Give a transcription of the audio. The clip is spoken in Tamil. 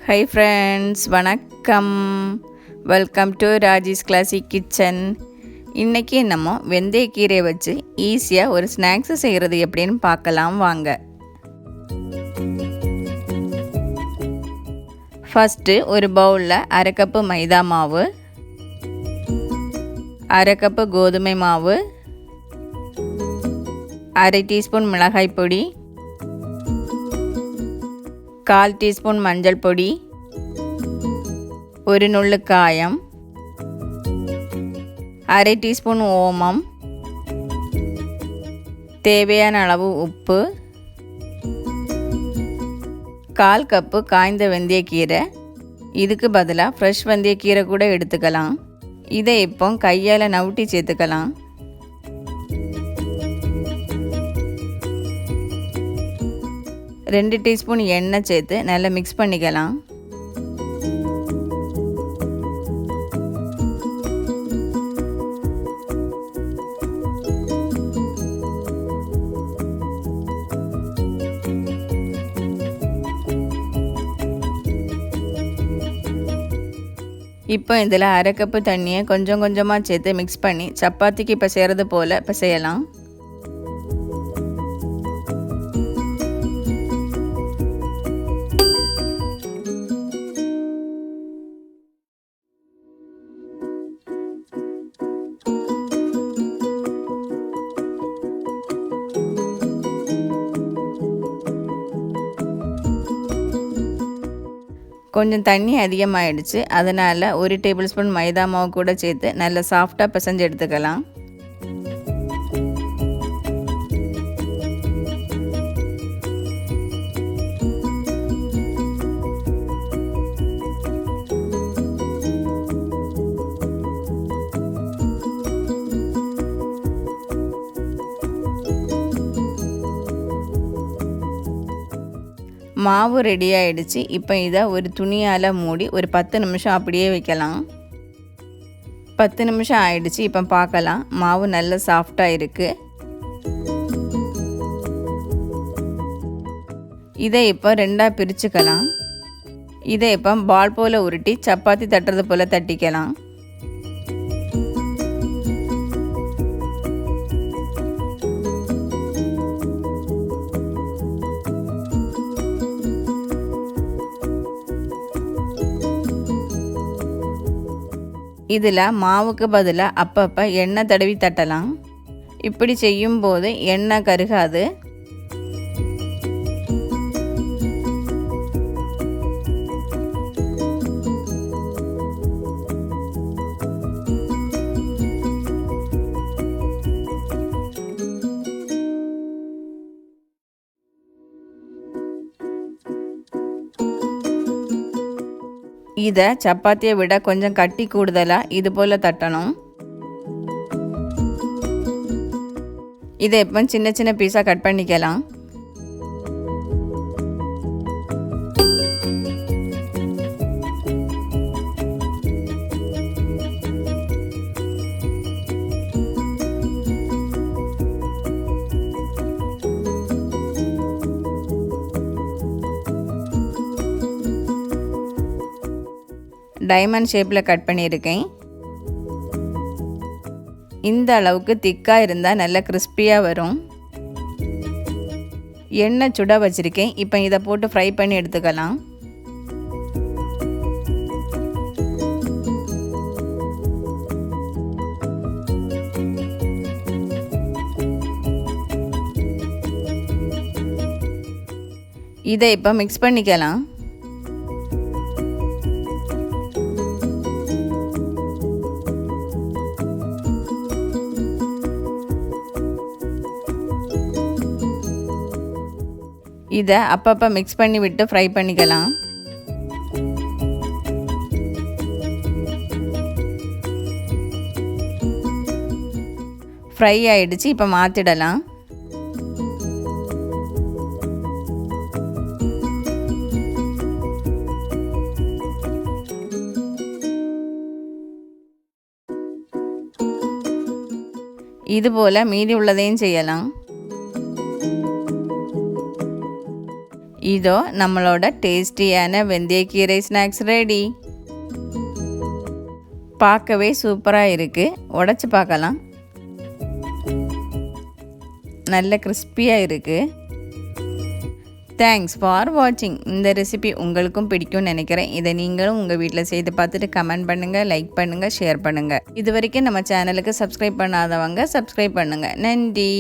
Hi friends, வணக்கம். Welcome to Raji's classic kitchen. இன்றைக்கி நம்ம வெந்தயக்கீரை வச்சு ஈஸியாக ஒரு ஸ்நாக்ஸ் செய்கிறது எப்படின்னு பார்க்கலாம் வாங்க. ஃபஸ்ட்டு ஒரு பவுலில் அரை கப்பு மைதா மாவு, அரை கப்பு கோதுமை மாவு, அரை டீஸ்பூன் மிளகாய் பொடி, 1/4 டீஸ்பூன் மஞ்சள் பொடி, ஒரு நுள்ளு காயம், அரை டீஸ்பூன் ஓமம், தேவையான அளவு உப்பு, 1/4 கப்பு காய்ந்த வெந்தயக்கீரை. இதுக்கு பதிலாக ஃப்ரெஷ் வெந்தயக்கீரை கூட எடுத்துக்கலாம். இதை இப்போ கையால் நவுட்டி சேர்த்துக்கலாம். ரெண்டு டீஸ்பூன் எண்ணெய் சேர்த்து நல்லா மிக்ஸ் பண்ணிக்கலாம். இப்போ இதில் அரை கப்பு தண்ணியை கொஞ்சம் கொஞ்சமாக சேர்த்து மிக்ஸ் பண்ணி சப்பாத்திக்கு பிசைகிறது போல் பிசையலாம். கொஞ்சம் தண்ணி அதிகமாகிடுச்சு, அதனால் 1 டேபிள் ஸ்பூன் மைதா மாவு கூட சேர்த்து நல்லா சாஃப்டாக பிசைஞ்சு எடுத்துக்கலாம். மாவு ரெடி ஆகிடுச்சு. இப்போ இதை ஒரு துணியால் மூடி ஒரு 10 நிமிஷம் அப்படியே வைக்கலாம். 10 நிமிஷம் ஆயிடுச்சு. இப்போ பார்க்கலாம், மாவு நல்ல சாஃப்டாக இருக்குது. இதை இப்போ ரெண்டாக பிரிச்சுக்கலாம். இதை இப்போ பால் போல் உருட்டி சப்பாத்தி தட்டுறது போல் தட்டிக்கலாம். இதில் மாவுக்கு பதிலாக அப்பப்போ எண்ணெய் தடவி தட்டலாம். இப்படி செய்யும்போது எண்ணெய் கருகாது. இதை சப்பாத்தியை விட கொஞ்சம் கட்டி கூடுதலாக இது போல் தட்டணும். இதை இப்போ சின்ன சின்ன பீஸாக கட் பண்ணிக்கலாம். டைமண்ட் ஷேப்பில் கட் பண்ணியிருக்கேன். இந்த அளவுக்கு திக்காக இருந்தால் நல்லா கிறிஸ்பியாக வரும். எண்ணெய் சுட வச்சுருக்கேன். இப்போ இதை போட்டு ஃப்ரை பண்ணி எடுத்துக்கலாம். இதை இப்போ மிக்ஸ் பண்ணிக்கலாம். இதை அப்பப்போ மிக்ஸ் பண்ணி விட்டு ஃப்ரை பண்ணிக்கலாம். ஃப்ரை ஆயிடுச்சு. இப்போ மாற்றிடலாம். இதுபோல் மீதி உள்ளதையும் செய்யலாம். இதோ நம்மளோட டேஸ்டியான வெந்தயக்கீரை ஸ்நாக்ஸ் ரெடி. பார்க்கவே சூப்பராக இருக்குது. உடைச்சி பார்க்கலாம். நல்ல கிறிஸ்பியாக இருக்குது. தேங்க்ஸ் ஃபார் வாட்சிங். இந்த ரெசிபி உங்களுக்கும் பிடிக்கும்னு நினைக்கிறேன். இதை நீங்களும் உங்கள் வீட்டில் செய்து பார்த்துட்டு கமெண்ட் பண்ணுங்கள், லைக் பண்ணுங்கள், ஷேர் பண்ணுங்கள். இது வரைக்கும் நம்ம சேனலுக்கு சப்ஸ்கிரைப் பண்ணாதவங்க சப்ஸ்கிரைப் பண்ணுங்கள். நன்றி.